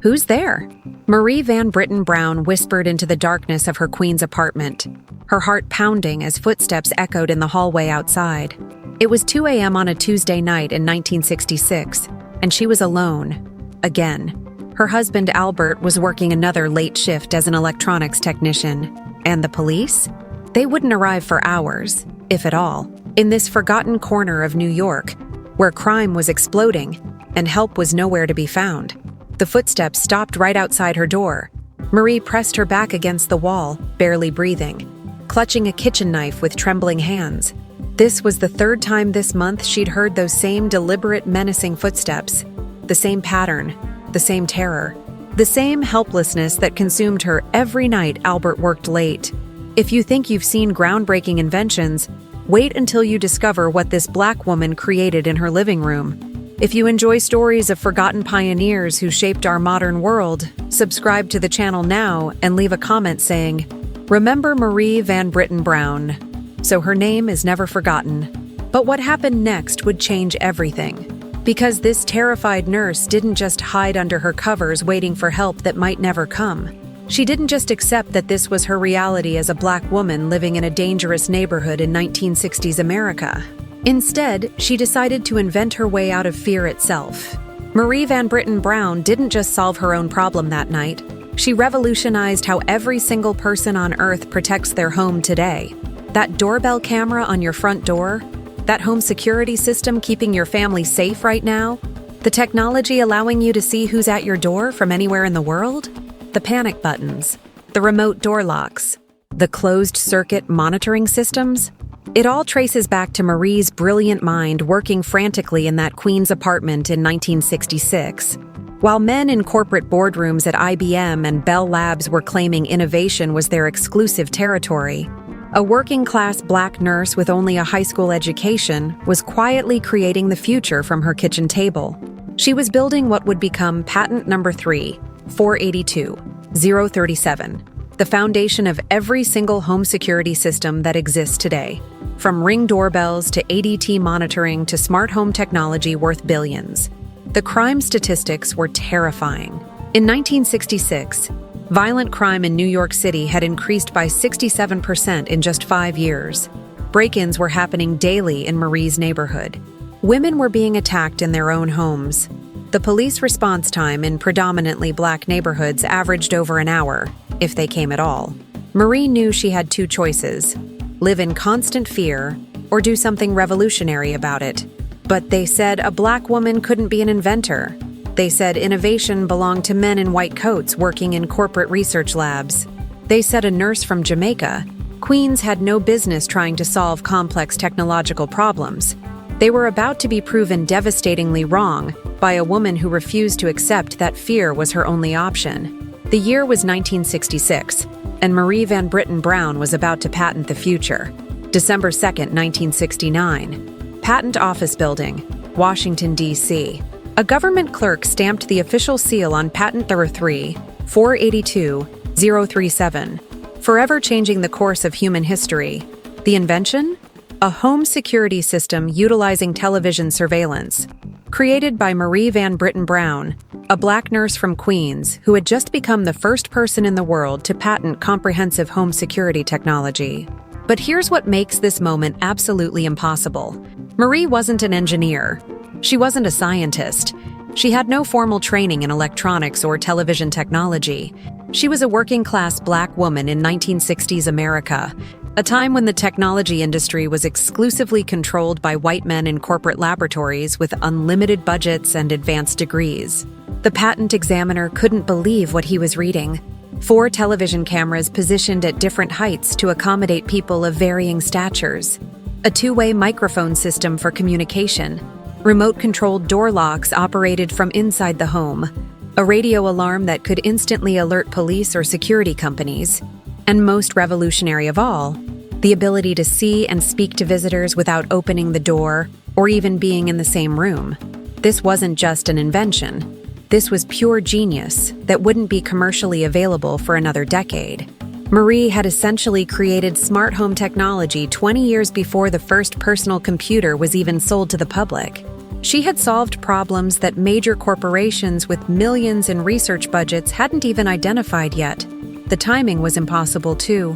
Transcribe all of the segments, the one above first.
"Who's there?" Marie Van Brittan Brown whispered into the darkness of her Queens apartment, her heart pounding as footsteps echoed in the hallway outside. It was 2 a.m. on a Tuesday night in 1966, and she was alone. Again. Her husband, Albert, was working another late shift as an electronics technician. And the police? They wouldn't arrive for hours, if at all, in this forgotten corner of New York, where crime was exploding and help was nowhere to be found. The footsteps stopped right outside her door. Marie pressed her back against the wall, barely breathing, clutching a kitchen knife with trembling hands. This was the third time this month she'd heard those same deliberate, menacing footsteps, the same pattern, the same terror, the same helplessness that consumed her every night Albert worked late. If you think you've seen groundbreaking inventions, wait until you discover what this Black woman created in her living room. If you enjoy stories of forgotten pioneers who shaped our modern world, subscribe to the channel now and leave a comment saying, "Remember Marie Van Brittan Brown," so her name is never forgotten. But what happened next would change everything. Because this terrified nurse didn't just hide under her covers waiting for help that might never come. She didn't just accept that this was her reality as a Black woman living in a dangerous neighborhood in 1960s America. Instead, she decided to invent her way out of fear itself. Marie Van Brittan Brown didn't just solve her own problem that night. She revolutionized how every single person on Earth protects their home today. That doorbell camera on your front door, that home security system keeping your family safe right now, the technology allowing you to see who's at your door from anywhere in the world, the panic buttons, the remote door locks, the closed-circuit monitoring systems. It all traces back to Marie's brilliant mind working frantically in that Queens apartment in 1966. While men in corporate boardrooms at IBM and Bell Labs were claiming innovation was their exclusive territory, a working-class Black nurse with only a high school education was quietly creating the future from her kitchen table. She was building what would become patent number 3,482,037, the foundation of every single home security system that exists today, from Ring doorbells to ADT monitoring to smart home technology worth billions. The crime statistics were terrifying. In 1966, violent crime in New York City had increased by 67% in just 5 years. Break-ins were happening daily in Marie's neighborhood. Women were being attacked in their own homes. The police response time in predominantly Black neighborhoods averaged over an hour, if they came at all. Marie knew she had two choices: live in constant fear or do something revolutionary about it. But they said a Black woman couldn't be an inventor. They said innovation belonged to men in white coats working in corporate research labs. They said a nurse from Jamaica, Queens had no business trying to solve complex technological problems. They were about to be proven devastatingly wrong by a woman who refused to accept that fear was her only option. The year was 1966, and Marie Van Brittan Brown was about to patent the future. December 2nd, 1969. Patent Office Building, Washington, D.C. A government clerk stamped the official seal on patent number 3,482,037, forever changing the course of human history. The invention? A home security system utilizing television surveillance. Created by Marie Van Brittan Brown, a Black nurse from Queens who had just become the first person in the world to patent comprehensive home security technology. But here's what makes this moment absolutely impossible. Marie wasn't an engineer. She wasn't a scientist. She had no formal training in electronics or television technology. She was a working-class Black woman in 1960s America, a time when the technology industry was exclusively controlled by white men in corporate laboratories with unlimited budgets and advanced degrees. The patent examiner couldn't believe what he was reading. 4 television cameras positioned at different heights to accommodate people of varying statures. A 2-way microphone system for communication. Remote-controlled door locks operated from inside the home, a radio alarm that could instantly alert police or security companies, and most revolutionary of all, the ability to see and speak to visitors without opening the door or even being in the same room. This wasn't just an invention. This was pure genius that wouldn't be commercially available for another decade. Marie had essentially created smart home technology 20 years before the first personal computer was even sold to the public. She had solved problems that major corporations with millions in research budgets hadn't even identified yet. The timing was impossible, too.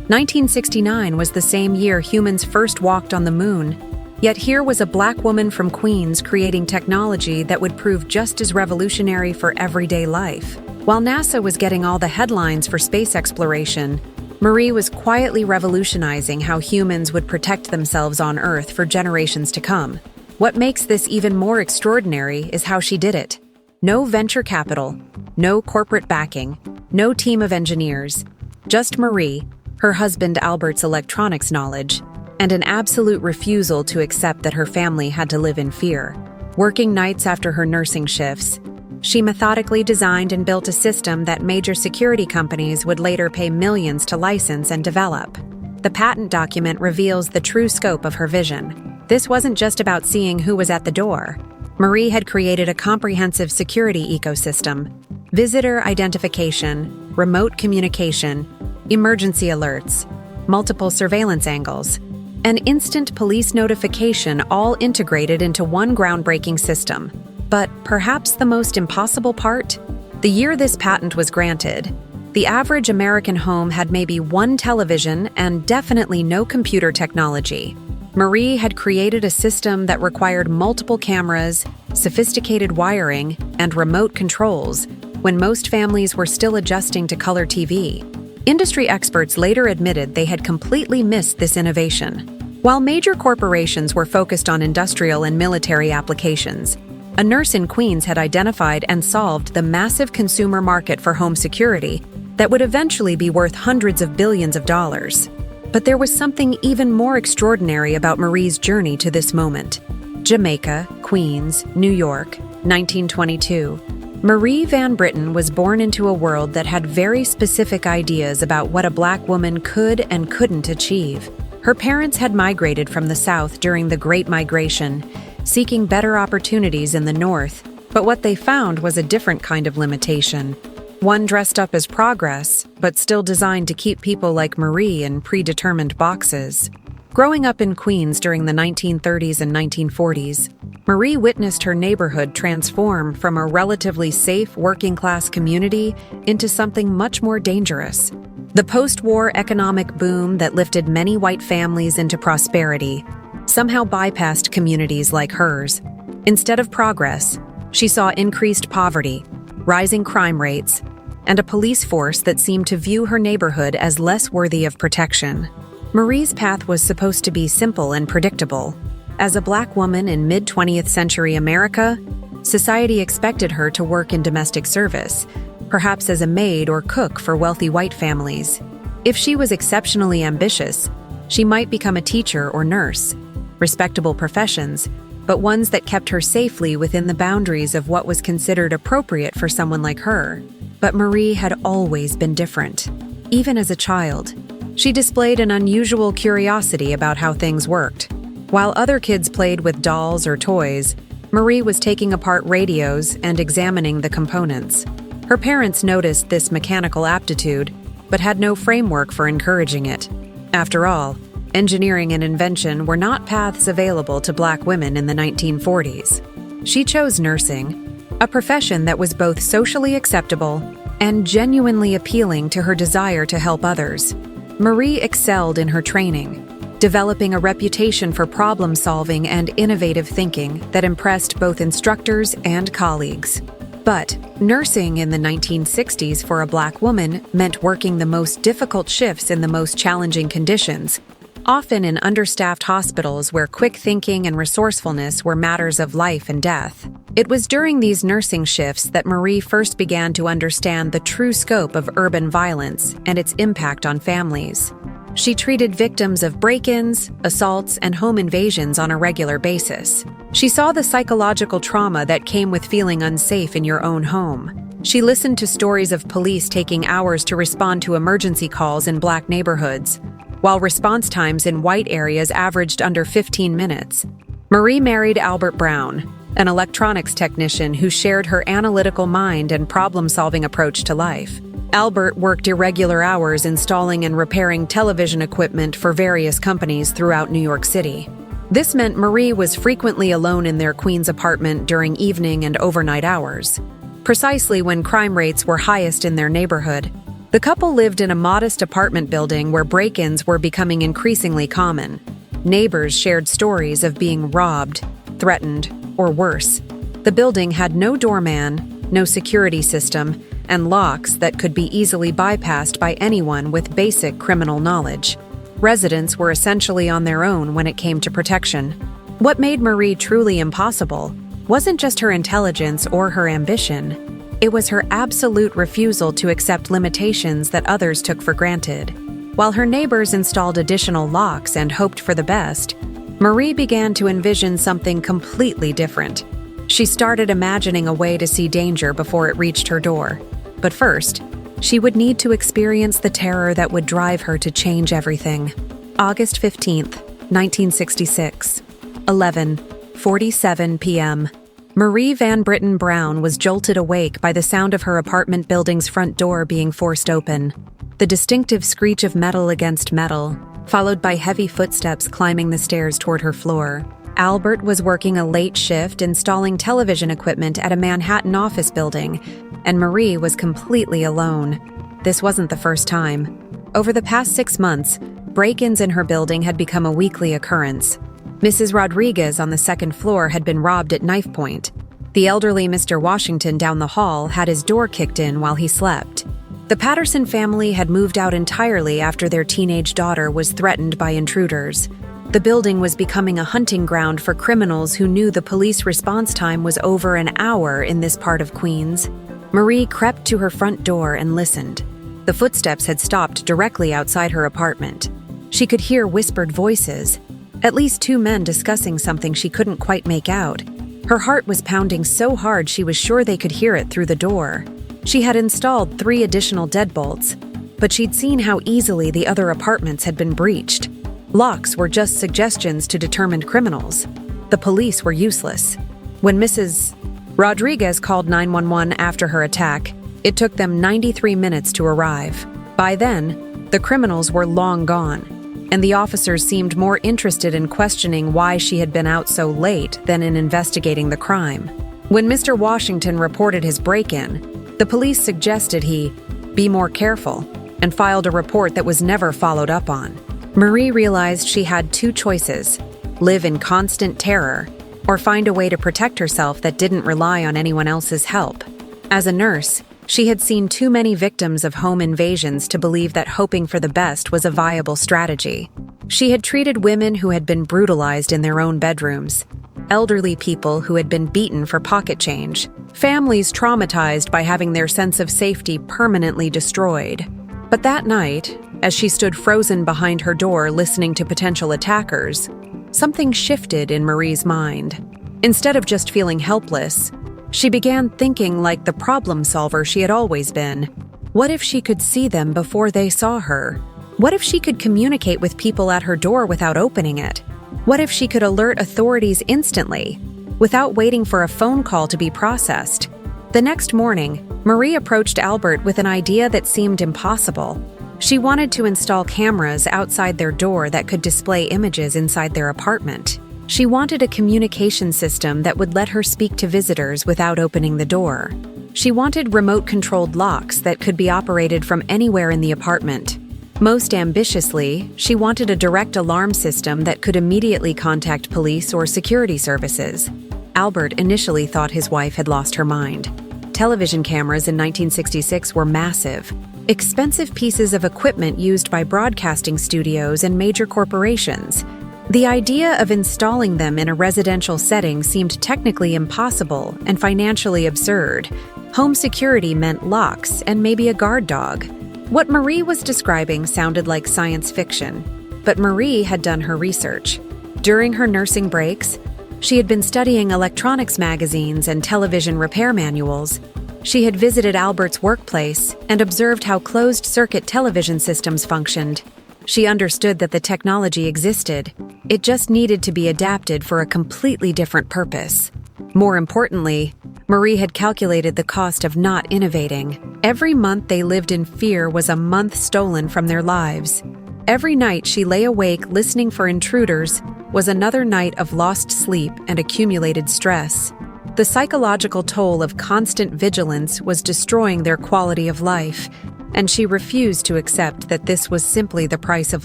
1969 was the same year humans first walked on the moon. Yet here was a Black woman from Queens creating technology that would prove just as revolutionary for everyday life. While NASA was getting all the headlines for space exploration, Marie was quietly revolutionizing how humans would protect themselves on Earth for generations to come. What makes this even more extraordinary is how she did it. No venture capital, no corporate backing, no team of engineers, just Marie, her husband Albert's electronics knowledge, and an absolute refusal to accept that her family had to live in fear. Working nights after her nursing shifts, she methodically designed and built a system that major security companies would later pay millions to license and develop. The patent document reveals the true scope of her vision. This wasn't just about seeing who was at the door. Marie had created a comprehensive security ecosystem: visitor identification, remote communication, emergency alerts, multiple surveillance angles, and instant police notification, all integrated into one groundbreaking system. But perhaps the most impossible part? The year this patent was granted, the average American home had maybe one television and definitely no computer technology. Marie had created a system that required multiple cameras, sophisticated wiring, and remote controls when most families were still adjusting to color TV. Industry experts later admitted they had completely missed this innovation. While major corporations were focused on industrial and military applications, a nurse in Queens had identified and solved the massive consumer market for home security that would eventually be worth hundreds of billions of dollars. But there was something even more extraordinary about Marie's journey to this moment. Jamaica, Queens, New York, 1922. Marie Van Brittan was born into a world that had very specific ideas about what a Black woman could and couldn't achieve. Her parents had migrated from the South during the Great Migration, seeking better opportunities in the North, but what they found was a different kind of limitation. One dressed up as progress, but still designed to keep people like Marie in predetermined boxes. Growing up in Queens during the 1930s and 1940s, Marie witnessed her neighborhood transform from a relatively safe working-class community into something much more dangerous. The post-war economic boom that lifted many white families into prosperity somehow bypassed communities like hers. Instead of progress, she saw increased poverty, rising crime rates, and a police force that seemed to view her neighborhood as less worthy of protection. Marie's path was supposed to be simple and predictable. As a Black woman in mid-20th century America, society expected her to work in domestic service, perhaps as a maid or cook for wealthy white families. If she was exceptionally ambitious, she might become a teacher or nurse, respectable professions, but ones that kept her safely within the boundaries of what was considered appropriate for someone like her. But Marie had always been different. Even as a child, she displayed an unusual curiosity about how things worked. While other kids played with dolls or toys, Marie was taking apart radios and examining the components. Her parents noticed this mechanical aptitude, but had no framework for encouraging it. After all, engineering and invention were not paths available to Black women in the 1940s. She chose nursing, a profession that was both socially acceptable and genuinely appealing to her desire to help others. Marie excelled in her training, developing a reputation for problem-solving and innovative thinking that impressed both instructors and colleagues. But nursing in the 1960s for a Black woman meant working the most difficult shifts in the most challenging conditions, often in understaffed hospitals where quick thinking and resourcefulness were matters of life and death. It was during these nursing shifts that Marie first began to understand the true scope of urban violence and its impact on families. She treated victims of break-ins, assaults, and home invasions on a regular basis. She saw the psychological trauma that came with feeling unsafe in your own home. She listened to stories of police taking hours to respond to emergency calls in Black neighborhoods, while response times in white areas averaged under 15 minutes. Marie married Albert Brown, an electronics technician who shared her analytical mind and problem-solving approach to life. Albert worked irregular hours installing and repairing television equipment for various companies throughout New York City. This meant Marie was frequently alone in their Queens apartment during evening and overnight hours, precisely when crime rates were highest in their neighborhood. The couple lived in a modest apartment building where break-ins were becoming increasingly common. Neighbors shared stories of being robbed, threatened, or worse. The building had no doorman, no security system, and locks that could be easily bypassed by anyone with basic criminal knowledge. Residents were essentially on their own when it came to protection. What made Marie truly impossible wasn't just her intelligence or her ambition. It was her absolute refusal to accept limitations that others took for granted. While her neighbors installed additional locks and hoped for the best, Marie began to envision something completely different. She started imagining a way to see danger before it reached her door. But first, she would need to experience the terror that would drive her to change everything. August 15th, 1966, 11:47 p.m. Marie Van Brittan Brown was jolted awake by the sound of her apartment building's front door being forced open. The distinctive screech of metal against metal, followed by heavy footsteps climbing the stairs toward her floor. Albert was working a late shift installing television equipment at a Manhattan office building, and Marie was completely alone. This wasn't the first time. Over the past 6 months, break-ins in her building had become a weekly occurrence. Mrs. Rodriguez on the second floor had been robbed at knife point. The elderly Mr. Washington down the hall had his door kicked in while he slept. The Patterson family had moved out entirely after their teenage daughter was threatened by intruders. The building was becoming a hunting ground for criminals who knew the police response time was over an hour in this part of Queens. Marie crept to her front door and listened. The footsteps had stopped directly outside her apartment. She could hear whispered voices, at least 2 men discussing something she couldn't quite make out. Her heart was pounding so hard she was sure they could hear it through the door. She had installed 3 additional deadbolts, but she'd seen how easily the other apartments had been breached. Locks were just suggestions to determined criminals. The police were useless. When Mrs. Rodriguez called 911 after her attack, it took them 93 minutes to arrive. By then, the criminals were long gone, and the officers seemed more interested in questioning why she had been out so late than in investigating the crime. When Mr. Washington reported his break-in, the police suggested he be more careful and filed a report that was never followed up on. Marie realized she had 2 choices: live in constant terror or find a way to protect herself that didn't rely on anyone else's help. As a nurse, she had seen too many victims of home invasions to believe that hoping for the best was a viable strategy. She had treated women who had been brutalized in their own bedrooms, elderly people who had been beaten for pocket change, families traumatized by having their sense of safety permanently destroyed. But that night, as she stood frozen behind her door listening to potential attackers, something shifted in Marie's mind. Instead of just feeling helpless, she began thinking like the problem solver she had always been. What if she could see them before they saw her? What if she could communicate with people at her door without opening it? What if she could alert authorities instantly, without waiting for a phone call to be processed? The next morning, Marie approached Albert with an idea that seemed impossible. She wanted to install cameras outside their door that could display images inside their apartment. She wanted a communication system that would let her speak to visitors without opening the door. She wanted remote-controlled locks that could be operated from anywhere in the apartment. Most ambitiously, she wanted a direct alarm system that could immediately contact police or security services. Albert initially thought his wife had lost her mind. Television cameras in 1966 were massive, expensive pieces of equipment used by broadcasting studios and major corporations. The idea of installing them in a residential setting seemed technically impossible and financially absurd. Home security meant locks and maybe a guard dog. What Marie was describing sounded like science fiction, but Marie had done her research. During her nursing breaks, she had been studying electronics magazines and television repair manuals. She had visited Albert's workplace and observed how closed-circuit television systems functioned. She understood that the technology existed. It just needed to be adapted for a completely different purpose. More importantly, Marie had calculated the cost of not innovating. Every month they lived in fear was a month stolen from their lives. Every night she lay awake listening for intruders, was another night of lost sleep and accumulated stress. The psychological toll of constant vigilance was destroying their quality of life, and she refused to accept that this was simply the price of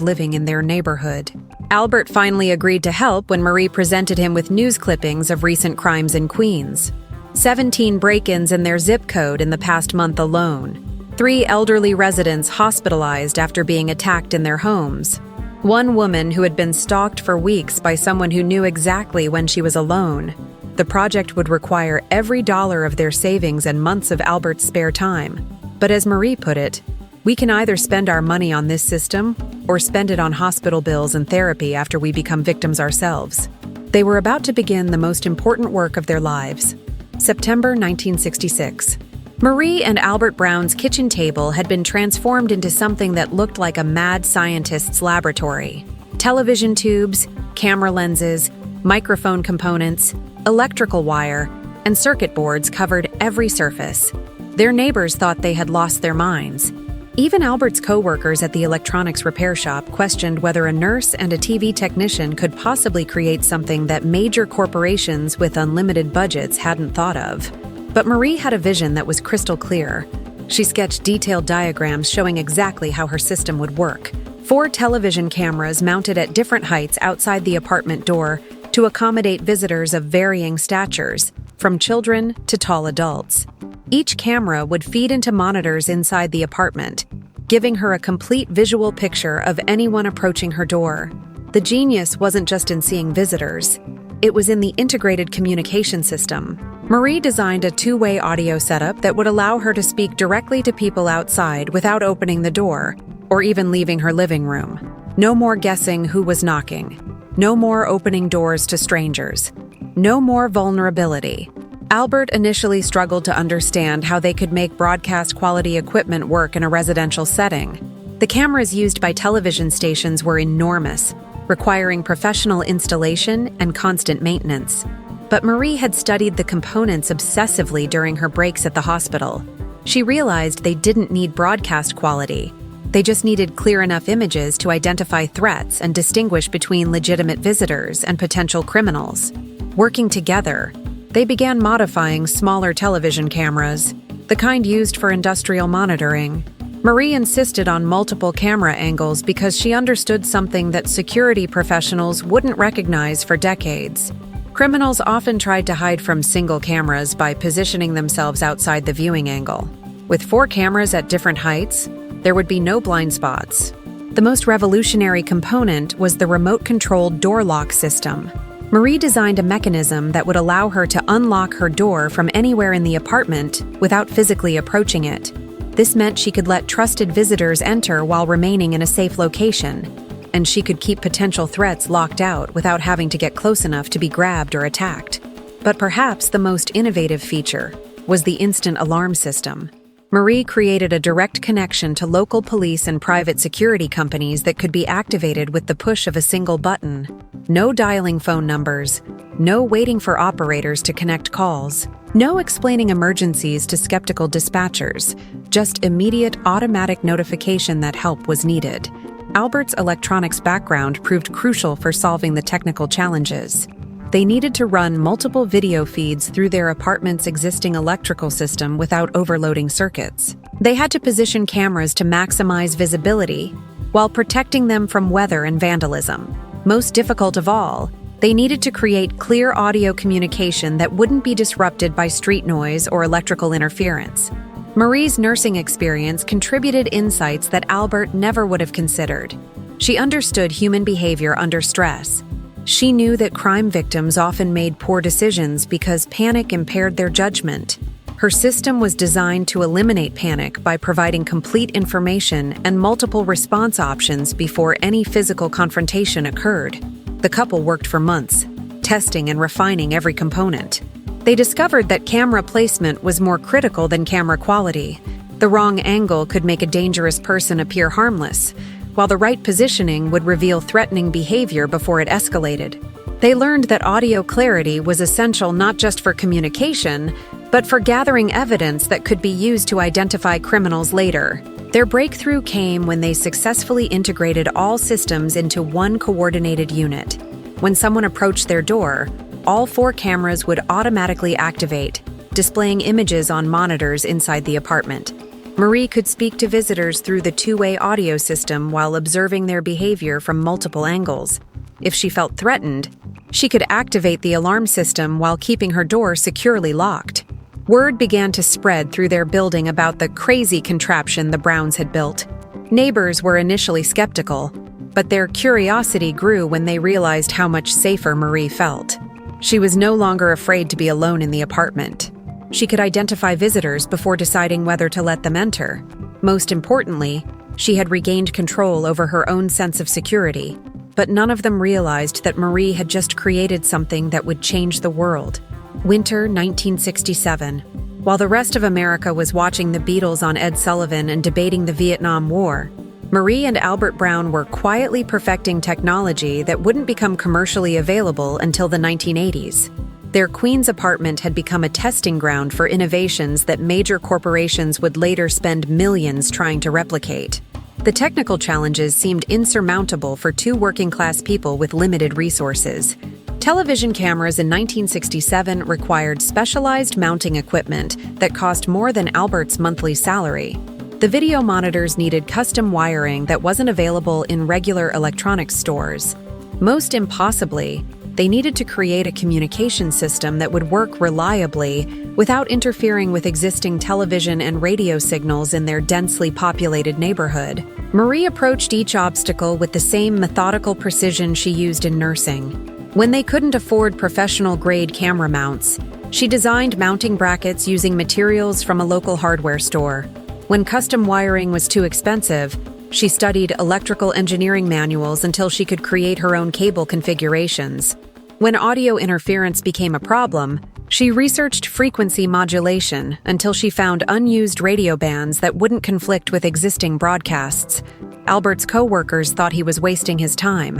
living in their neighborhood. Albert finally agreed to help when Marie presented him with news clippings of recent crimes in Queens. 17 break-ins in their zip code in the past month alone. 3 elderly residents hospitalized after being attacked in their homes. 1 woman who had been stalked for weeks by someone who knew exactly when she was alone. The project would require every dollar of their savings and months of Albert's spare time. But as Marie put it, we can either spend our money on this system or spend it on hospital bills and therapy after we become victims ourselves. They were about to begin the most important work of their lives. September 1966. Marie and Albert Brown's kitchen table had been transformed into something that looked like a mad scientist's laboratory. Television tubes, camera lenses, microphone components, electrical wire, and circuit boards covered every surface. Their neighbors thought they had lost their minds. Even Albert's co-workers at the electronics repair shop questioned whether a nurse and a TV technician could possibly create something that major corporations with unlimited budgets hadn't thought of. But Marie had a vision that was crystal clear. She sketched detailed diagrams showing exactly how her system would work. 4 television cameras mounted at different heights outside the apartment door to accommodate visitors of varying statures, from children to tall adults. Each camera would feed into monitors inside the apartment, giving her a complete visual picture of anyone approaching her door. The genius wasn't just in seeing visitors. It was in the integrated communication system. Marie designed a 2-way audio setup that would allow her to speak directly to people outside without opening the door, or even leaving her living room. No more guessing who was knocking. No more opening doors to strangers. No more vulnerability. Albert initially struggled to understand how they could make broadcast-quality equipment work in a residential setting. The cameras used by television stations were enormous, requiring professional installation and constant maintenance. But Marie had studied the components obsessively during her breaks at the hospital. She realized they didn't need broadcast quality. They just needed clear enough images to identify threats and distinguish between legitimate visitors and potential criminals. Working together, they began modifying smaller television cameras, the kind used for industrial monitoring. Marie insisted on multiple camera angles because she understood something that security professionals wouldn't recognize for decades. Criminals often tried to hide from single cameras by positioning themselves outside the viewing angle. With 4 cameras at different heights, there would be no blind spots. The most revolutionary component was the remote-controlled door lock system. Marie designed a mechanism that would allow her to unlock her door from anywhere in the apartment without physically approaching it. This meant she could let trusted visitors enter while remaining in a safe location, and she could keep potential threats locked out without having to get close enough to be grabbed or attacked. But perhaps the most innovative feature was the instant alarm system. Marie created a direct connection to local police and private security companies that could be activated with the push of a single button. No dialing phone numbers, no waiting for operators to connect calls, no explaining emergencies to skeptical dispatchers, just immediate automatic notification that help was needed. Albert's electronics background proved crucial for solving the technical challenges. They needed to run multiple video feeds through their apartment's existing electrical system without overloading circuits. They had to position cameras to maximize visibility while protecting them from weather and vandalism. Most difficult of all, they needed to create clear audio communication that wouldn't be disrupted by street noise or electrical interference. Marie's nursing experience contributed insights that Albert never would have considered. She understood human behavior under stress. She knew that crime victims often made poor decisions because panic impaired their judgment. Her system was designed to eliminate panic by providing complete information and multiple response options before any physical confrontation occurred. The couple worked for months, testing and refining every component. They discovered that camera placement was more critical than camera quality. The wrong angle could make a dangerous person appear harmless, while the right positioning would reveal threatening behavior before it escalated. They learned that audio clarity was essential not just for communication, but for gathering evidence that could be used to identify criminals later. Their breakthrough came when they successfully integrated all systems into one coordinated unit. When someone approached their door, all 4 cameras would automatically activate, displaying images on monitors inside the apartment. Marie could speak to visitors through the two-way audio system while observing their behavior from multiple angles. If she felt threatened, she could activate the alarm system while keeping her door securely locked. Word began to spread through their building about the crazy contraption the Browns had built. Neighbors were initially skeptical, but their curiosity grew when they realized how much safer Marie felt. She was no longer afraid to be alone in the apartment. She could identify visitors before deciding whether to let them enter. Most importantly, she had regained control over her own sense of security, but none of them realized that Marie had just created something that would change the world. Winter 1967. While the rest of America was watching the Beatles on Ed Sullivan and debating the Vietnam War, Marie and Albert Brown were quietly perfecting technology that wouldn't become commercially available until the 1980s. Their Queens apartment had become a testing ground for innovations that major corporations would later spend millions trying to replicate. The technical challenges seemed insurmountable for 2 working-class people with limited resources. Television cameras in 1967 required specialized mounting equipment that cost more than Albert's monthly salary. The video monitors needed custom wiring that wasn't available in regular electronics stores. Most impossibly, they needed to create a communication system that would work reliably without interfering with existing television and radio signals in their densely populated neighborhood. Marie approached each obstacle with the same methodical precision she used in nursing. When they couldn't afford professional-grade camera mounts, she designed mounting brackets using materials from a local hardware store. When custom wiring was too expensive, she studied electrical engineering manuals until she could create her own cable configurations. When audio interference became a problem, she researched frequency modulation until she found unused radio bands that wouldn't conflict with existing broadcasts. Albert's co-workers thought he was wasting his time.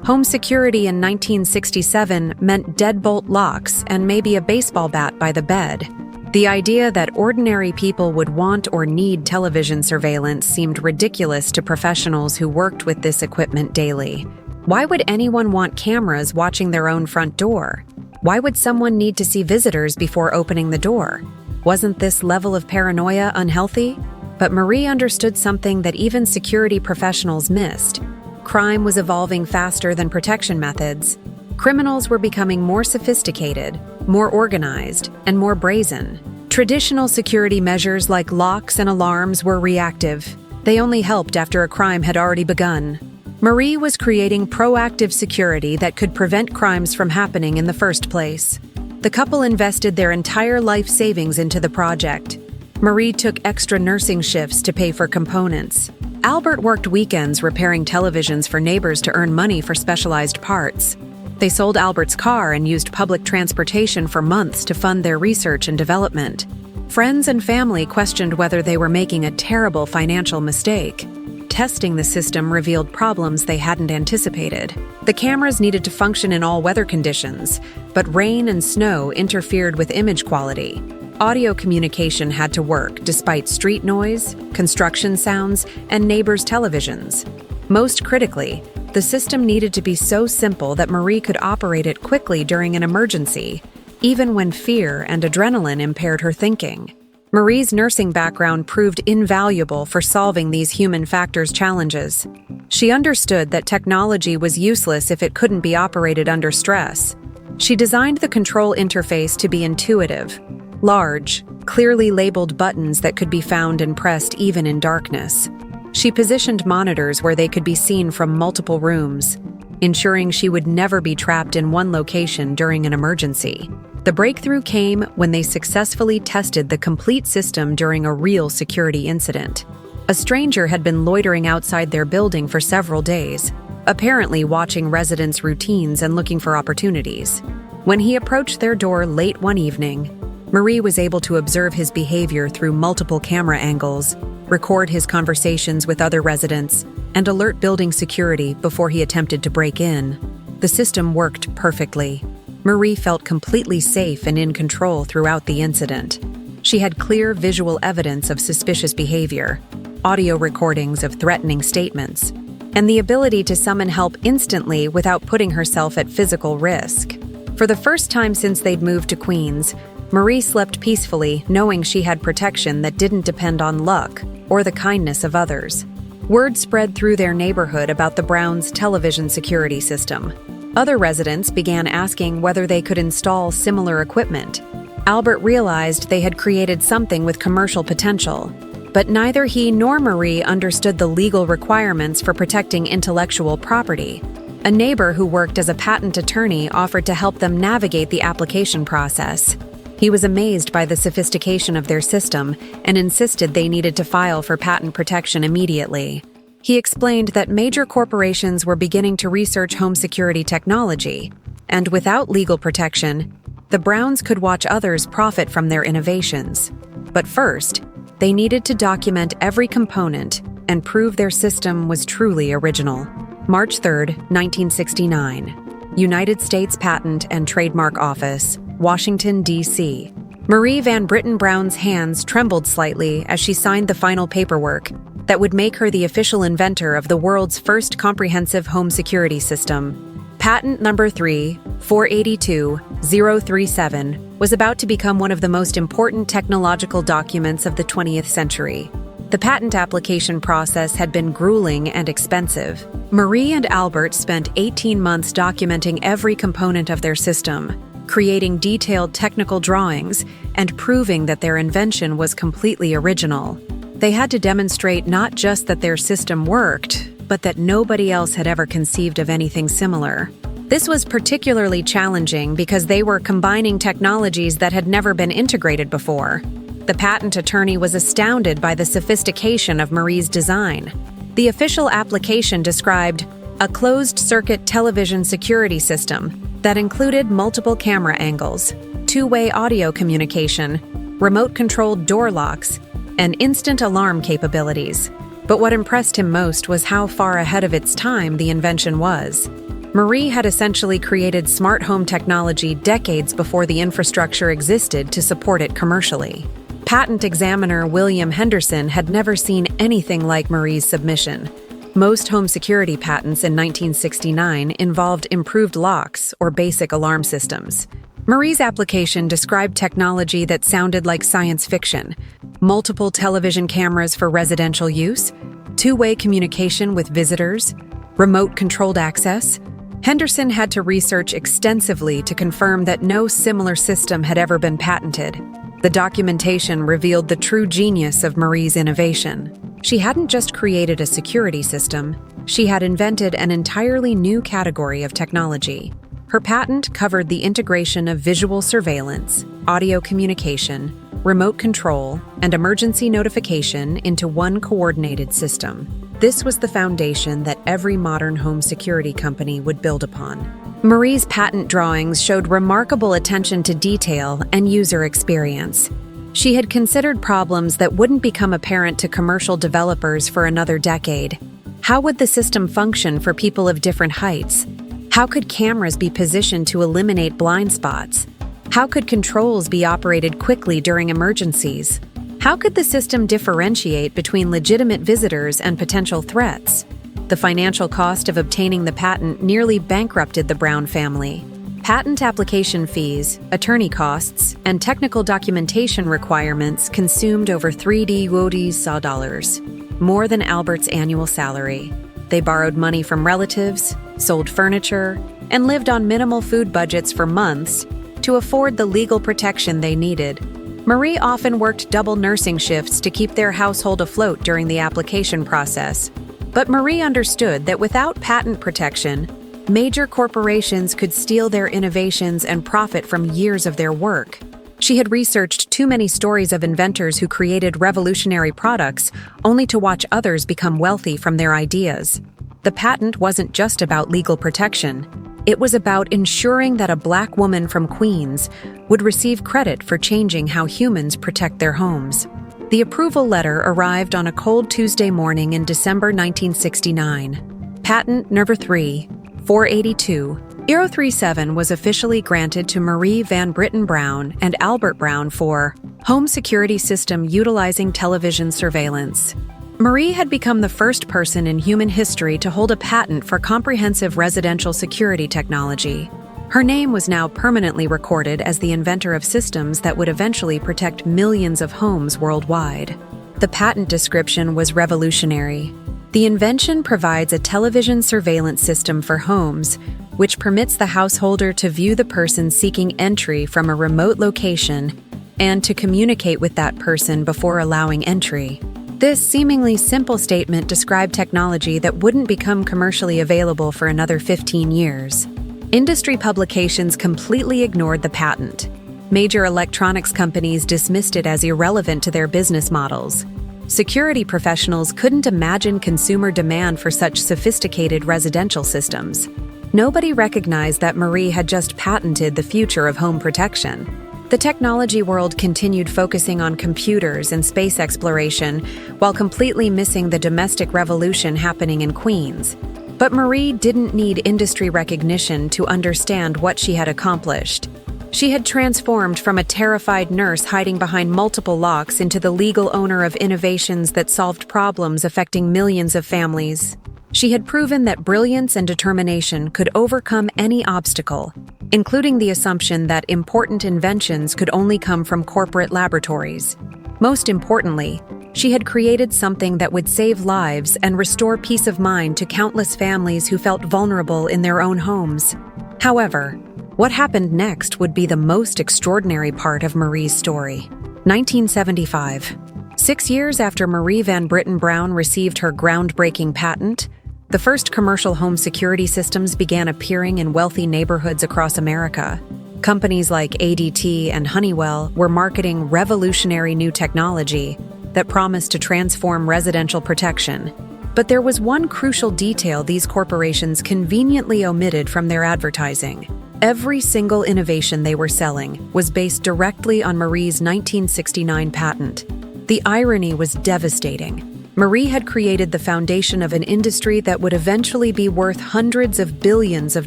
Home security in 1967 meant deadbolt locks and maybe a baseball bat by the bed. The idea that ordinary people would want or need television surveillance seemed ridiculous to professionals who worked with this equipment daily. Why would anyone want cameras watching their own front door? Why would someone need to see visitors before opening the door? Wasn't this level of paranoia unhealthy? But Marie understood something that even security professionals missed. Crime was evolving faster than protection methods. Criminals were becoming more sophisticated, more organized, and more brazen. Traditional security measures like locks and alarms were reactive. They only helped after a crime had already begun. Marie was creating proactive security that could prevent crimes from happening in the first place. The couple invested their entire life savings into the project. Marie took extra nursing shifts to pay for components. Albert worked weekends repairing televisions for neighbors to earn money for specialized parts. They sold Albert's car and used public transportation for months to fund their research and development. Friends and family questioned whether they were making a terrible financial mistake. Testing the system revealed problems they hadn't anticipated. The cameras needed to function in all weather conditions, but rain and snow interfered with image quality. Audio communication had to work despite street noise, construction sounds, and neighbors' televisions. Most critically, the system needed to be so simple that Marie could operate it quickly during an emergency, even when fear and adrenaline impaired her thinking. Marie's nursing background proved invaluable for solving these human factors challenges. She understood that technology was useless if it couldn't be operated under stress. She designed the control interface to be intuitive. Large, clearly labeled buttons that could be found and pressed even in darkness. She positioned monitors where they could be seen from multiple rooms, ensuring she would never be trapped in one location during an emergency. The breakthrough came when they successfully tested the complete system during a real security incident. A stranger had been loitering outside their building for several days, apparently watching residents' routines and looking for opportunities. When he approached their door late one evening, Marie was able to observe his behavior through multiple camera angles, record his conversations with other residents, and alert building security before he attempted to break in. The system worked perfectly. Marie felt completely safe and in control throughout the incident. She had clear visual evidence of suspicious behavior, audio recordings of threatening statements, and the ability to summon help instantly without putting herself at physical risk. For the first time since they'd moved to Queens, Marie slept peacefully, knowing she had protection that didn't depend on luck or the kindness of others. Word spread through their neighborhood about the Browns' television security system. Other residents began asking whether they could install similar equipment. Albert realized they had created something with commercial potential, but neither he nor Marie understood the legal requirements for protecting intellectual property. A neighbor who worked as a patent attorney offered to help them navigate the application process. He was amazed by the sophistication of their system and insisted they needed to file for patent protection immediately. He explained that major corporations were beginning to research home security technology, and without legal protection, the Browns could watch others profit from their innovations. But first, they needed to document every component and prove their system was truly original. March 3, 1969. United States Patent and Trademark Office, Washington, D.C. Marie Van Brittan Brown's hands trembled slightly as she signed the final paperwork that would make her the official inventor of the world's first comprehensive home security system. Patent number 3482037 was about to become one of the most important technological documents of the 20th century. The patent application process had been grueling and expensive. Marie and Albert spent 18 months documenting every component of their system, creating detailed technical drawings, and proving that their invention was completely original. They had to demonstrate not just that their system worked, but that nobody else had ever conceived of anything similar. This was particularly challenging because they were combining technologies that had never been integrated before. The patent attorney was astounded by the sophistication of Marie's design. The official application described a closed-circuit television security system that included multiple camera angles, two-way audio communication, remote-controlled door locks, and instant alarm capabilities. But what impressed him most was how far ahead of its time the invention was. Marie had essentially created smart home technology decades before the infrastructure existed to support it commercially. Patent examiner William Henderson had never seen anything like Marie's submission. Most home security patents in 1969 involved improved locks or basic alarm systems. Marie's application described technology that sounded like science fiction: multiple television cameras for residential use, two-way communication with visitors, remote-controlled access. Henderson had to research extensively to confirm that no similar system had ever been patented. The documentation revealed the true genius of Marie's innovation. She hadn't just created a security system, she had invented an entirely new category of technology. Her patent covered the integration of visual surveillance, audio communication, remote control, and emergency notification into one coordinated system. This was the foundation that every modern home security company would build upon. Marie's patent drawings showed remarkable attention to detail and user experience. She had considered problems that wouldn't become apparent to commercial developers for another decade. How would the system function for people of different heights? How could cameras be positioned to eliminate blind spots? How could controls be operated quickly during emergencies? How could the system differentiate between legitimate visitors and potential threats? The financial cost of obtaining the patent nearly bankrupted the Brown family. Patent application fees, attorney costs, and technical documentation requirements consumed over $3,000, more than Albert's annual salary. They borrowed money from relatives, sold furniture, and lived on minimal food budgets for months to afford the legal protection they needed. Marie often worked double nursing shifts to keep their household afloat during the application process. But Marie understood that without patent protection, major corporations could steal their innovations and profit from years of their work. She had researched too many stories of inventors who created revolutionary products only to watch others become wealthy from their ideas. The patent wasn't just about legal protection. It was about ensuring that a Black woman from Queens would receive credit for changing how humans protect their homes. The approval letter arrived on a cold Tuesday morning in December 1969. Patent number 3482037 was officially granted to Marie Van Brittan Brown and Albert Brown for home security system utilizing television surveillance. Marie had become the first person in human history to hold a patent for comprehensive residential security technology. Her name was now permanently recorded as the inventor of systems that would eventually protect millions of homes worldwide. The patent description was revolutionary. The invention provides a television surveillance system for homes, which permits the householder to view the person seeking entry from a remote location and to communicate with that person before allowing entry. This seemingly simple statement described technology that wouldn't become commercially available for another 15 years. Industry publications completely ignored the patent. Major electronics companies dismissed it as irrelevant to their business models. Security professionals couldn't imagine consumer demand for such sophisticated residential systems. Nobody recognized that Marie had just patented the future of home protection. The technology world continued focusing on computers and space exploration while completely missing the domestic revolution happening in Queens. But Marie didn't need industry recognition to understand what she had accomplished. She had transformed from a terrified nurse hiding behind multiple locks into the legal owner of innovations that solved problems affecting millions of families. She had proven that brilliance and determination could overcome any obstacle, including the assumption that important inventions could only come from corporate laboratories. Most importantly, she had created something that would save lives and restore peace of mind to countless families who felt vulnerable in their own homes. However, what happened next would be the most extraordinary part of Marie's story. 1975. 6 years after Marie Van Brittan Brown received her groundbreaking patent, the first commercial home security systems began appearing in wealthy neighborhoods across America. Companies like ADT and Honeywell were marketing revolutionary new technology that promised to transform residential protection. But there was one crucial detail these corporations conveniently omitted from their advertising. Every single innovation they were selling was based directly on Marie's 1969 patent. The irony was devastating. Marie had created the foundation of an industry that would eventually be worth hundreds of billions of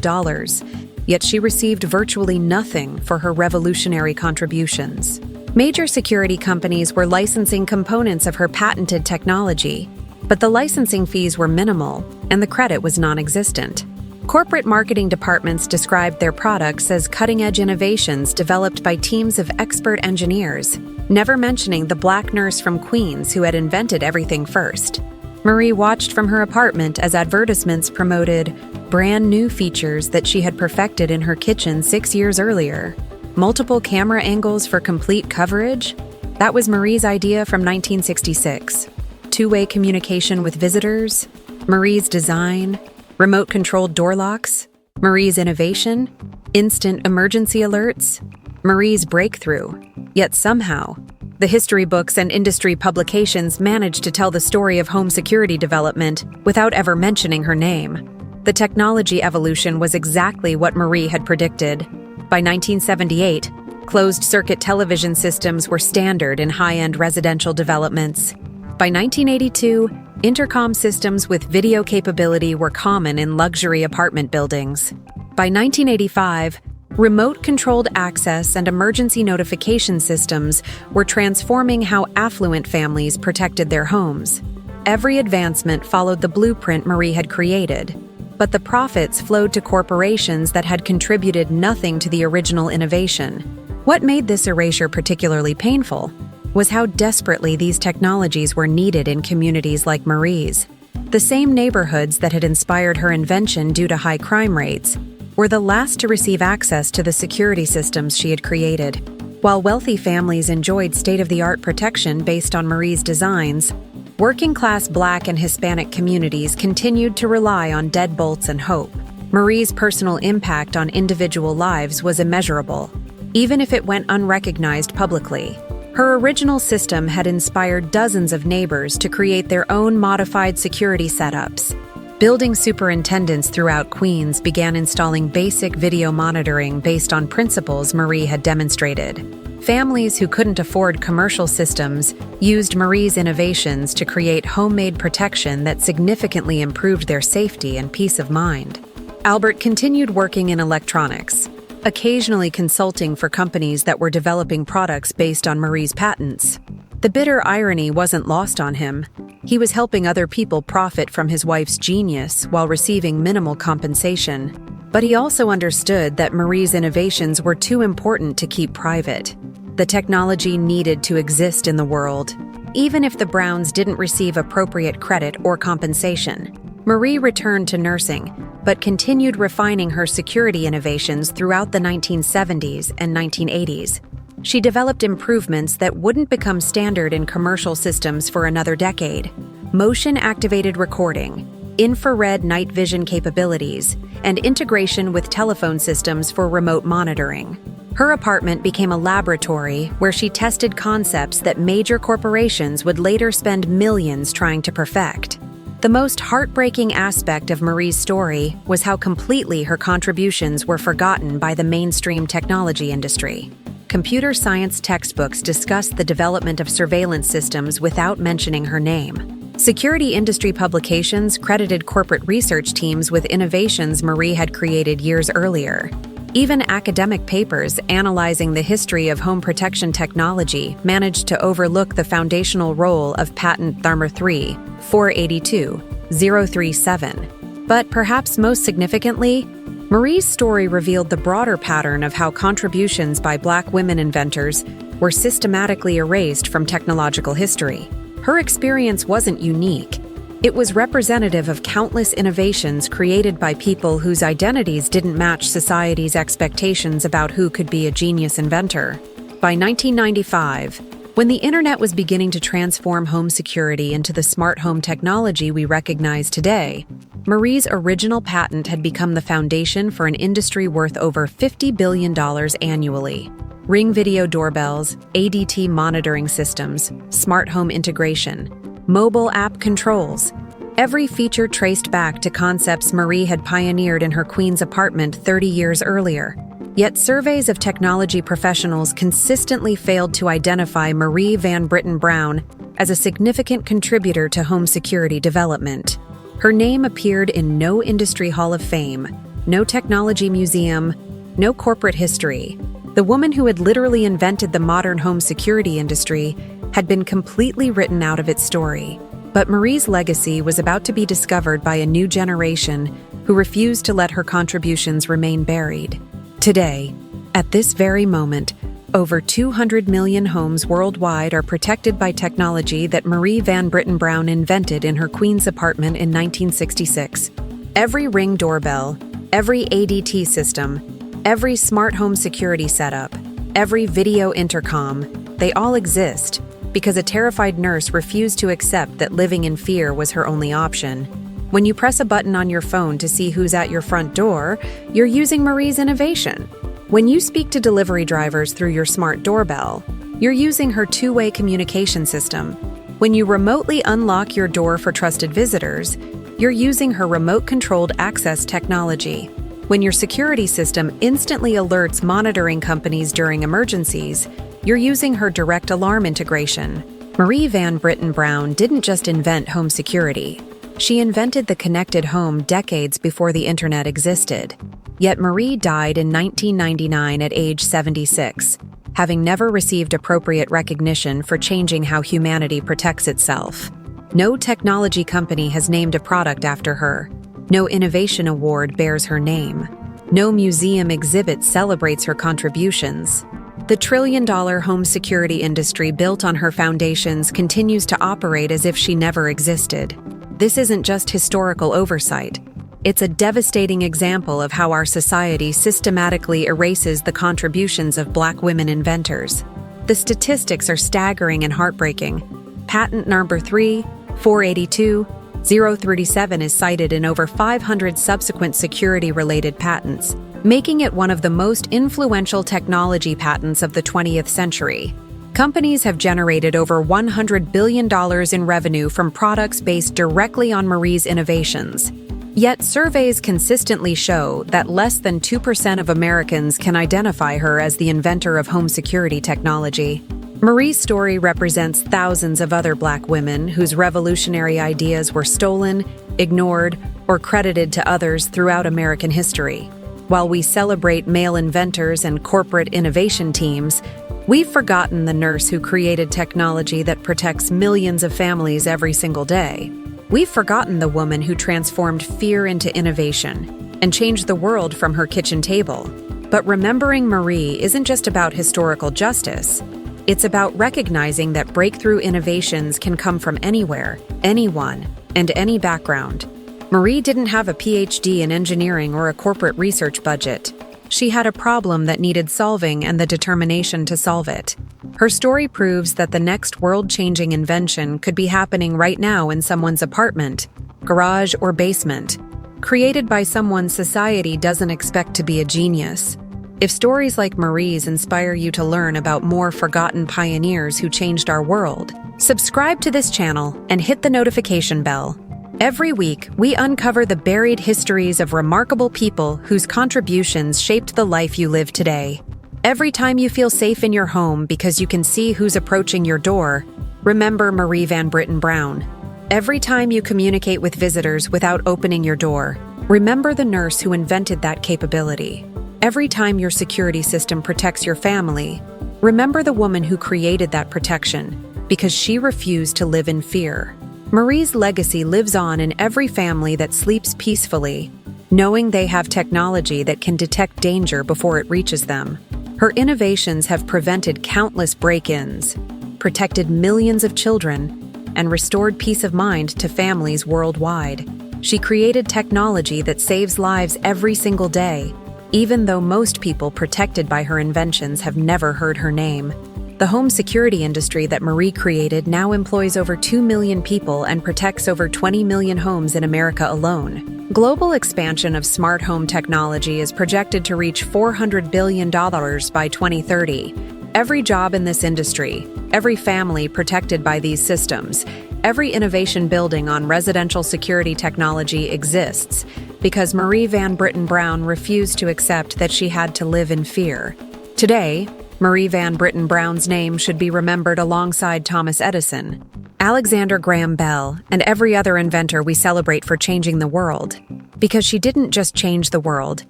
dollars, yet she received virtually nothing for her revolutionary contributions. Major security companies were licensing components of her patented technology, but the licensing fees were minimal and the credit was non-existent. Corporate marketing departments described their products as cutting-edge innovations developed by teams of expert engineers, never mentioning the black nurse from Queens who had invented everything first. Marie watched from her apartment as advertisements promoted brand new features that she had perfected in her kitchen 6 years earlier. Multiple camera angles for complete coverage? That was Marie's idea from 1966. Two-way communication with visitors? Marie's design? Remote-controlled door locks? Marie's innovation? Instant emergency alerts? Marie's breakthrough. Yet somehow, the history books and industry publications managed to tell the story of home security development without ever mentioning her name. The technology evolution was exactly what Marie had predicted. By 1978, closed-circuit television systems were standard in high-end residential developments. By 1982, intercom systems with video capability were common in luxury apartment buildings. By 1985, remote-controlled access and emergency notification systems were transforming how affluent families protected their homes. Every advancement followed the blueprint Marie had created, but the profits flowed to corporations that had contributed nothing to the original innovation. What made this erasure particularly painful was how desperately these technologies were needed in communities like Marie's. The same neighborhoods that had inspired her invention due to high crime rates were the last to receive access to the security systems she had created. While wealthy families enjoyed state-of-the-art protection based on Marie's designs, working-class Black and Hispanic communities continued to rely on deadbolts and hope. Marie's personal impact on individual lives was immeasurable, even if it went unrecognized publicly. Her original system had inspired dozens of neighbors to create their own modified security setups. Building superintendents throughout Queens began installing basic video monitoring based on principles Marie had demonstrated. Families who couldn't afford commercial systems used Marie's innovations to create homemade protection that significantly improved their safety and peace of mind. Albert continued working in electronics, occasionally consulting for companies that were developing products based on Marie's patents. The bitter irony wasn't lost on him. He was helping other people profit from his wife's genius while receiving minimal compensation. But he also understood that Marie's innovations were too important to keep private. The technology needed to exist in the world, even if the Browns didn't receive appropriate credit or compensation. Marie returned to nursing, but continued refining her security innovations throughout the 1970s and 1980s. She developed improvements that wouldn't become standard in commercial systems for another decade: motion-activated recording, infrared night vision capabilities, and integration with telephone systems for remote monitoring. Her apartment became a laboratory where she tested concepts that major corporations would later spend millions trying to perfect. The most heartbreaking aspect of Marie's story was how completely her contributions were forgotten by the mainstream technology industry. Computer science textbooks discuss the development of surveillance systems without mentioning her name. Security industry publications credited corporate research teams with innovations Marie had created years earlier. Even academic papers analyzing the history of home protection technology managed to overlook the foundational role of patent number 3482037. But perhaps most significantly, Marie's story revealed the broader pattern of how contributions by Black women inventors were systematically erased from technological history. Her experience wasn't unique. It was representative of countless innovations created by people whose identities didn't match society's expectations about who could be a genius inventor. By 1995, when the internet was beginning to transform home security into the smart home technology we recognize today, Marie's original patent had become the foundation for an industry worth over $50 billion annually. Ring video doorbells, ADT monitoring systems, smart home integration, mobile app controls. Every feature traced back to concepts Marie had pioneered in her Queens apartment 30 years earlier. Yet surveys of technology professionals consistently failed to identify Marie Van Brittan Brown as a significant contributor to home security development. Her name appeared in no industry hall of fame, no technology museum, no corporate history. The woman who had literally invented the modern home security industry had been completely written out of its story. But Marie's legacy was about to be discovered by a new generation who refused to let her contributions remain buried. Today, at this very moment, over 200 million homes worldwide are protected by technology that Marie Van Brittan Brown invented in her Queens apartment in 1966. Every Ring doorbell, every ADT system, every smart home security setup, every video intercom, they all exist because a terrified nurse refused to accept that living in fear was her only option. When you press a button on your phone to see who's at your front door, you're using Marie's innovation. When you speak to delivery drivers through your smart doorbell, you're using her two-way communication system. When you remotely unlock your door for trusted visitors, you're using her remote-controlled access technology. When your security system instantly alerts monitoring companies during emergencies, you're using her direct alarm integration. Marie Van Brittan Brown didn't just invent home security. She invented the connected home decades before the internet existed. Yet Marie died in 1999 at age 76, having never received appropriate recognition for changing how humanity protects itself. No technology company has named a product after her. No innovation award bears her name. No museum exhibit celebrates her contributions. The trillion-dollar home security industry built on her foundations continues to operate as if she never existed. This isn't just historical oversight. It's a devastating example of how our society systematically erases the contributions of Black women inventors. The statistics are staggering and heartbreaking. Patent number 3482037 is cited in over 500 subsequent security-related patents, making it one of the most influential technology patents of the 20th century. Companies have generated over $100 billion in revenue from products based directly on Marie's innovations. Yet surveys consistently show that less than 2% of Americans can identify her as the inventor of home security technology. Marie's story represents thousands of other Black women whose revolutionary ideas were stolen, ignored, or credited to others throughout American history. While we celebrate male inventors and corporate innovation teams, We've forgotten the nurse who created technology that protects millions of families every single day. We've forgotten the woman who transformed fear into innovation and changed the world from her kitchen table. But remembering Marie isn't just about historical justice. It's about recognizing that breakthrough innovations can come from anywhere, anyone, and any background. Marie didn't have a PhD in engineering or a corporate research budget. She had a problem that needed solving and the determination to solve it. Her story proves that the next world-changing invention could be happening right now in someone's apartment, garage, or basement, created by someone society doesn't expect to be a genius. If stories like Marie's inspire you to learn about more forgotten pioneers who changed our world, subscribe to this channel and hit the notification bell. Every week, we uncover the buried histories of remarkable people whose contributions shaped the life you live today. Every time you feel safe in your home because you can see who's approaching your door, remember Marie Van Brittan Brown. Every time you communicate with visitors without opening your door, remember the nurse who invented that capability. Every time your security system protects your family, remember the woman who created that protection because she refused to live in fear. Marie's legacy lives on in every family that sleeps peacefully, knowing they have technology that can detect danger before it reaches them. Her innovations have prevented countless break-ins, protected millions of children, and restored peace of mind to families worldwide. She created technology that saves lives every single day, even though most people protected by her inventions have never heard her name. The home security industry that Marie created now employs over 2 million people and protects over 20 million homes in America alone. Global expansion of smart home technology is projected to reach $400 billion by 2030. Every job in this industry, every family protected by these systems, every innovation building on residential security technology exists because Marie Van Brittan Brown refused to accept that she had to live in fear. Today, Marie Van Brittan Brown's name should be remembered alongside Thomas Edison, Alexander Graham Bell, and every other inventor we celebrate for changing the world. Because she didn't just change the world,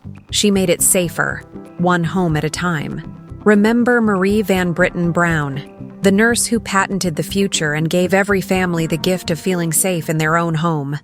she made it safer, one home at a time. Remember Marie Van Brittan Brown, the nurse who patented the future and gave every family the gift of feeling safe in their own home.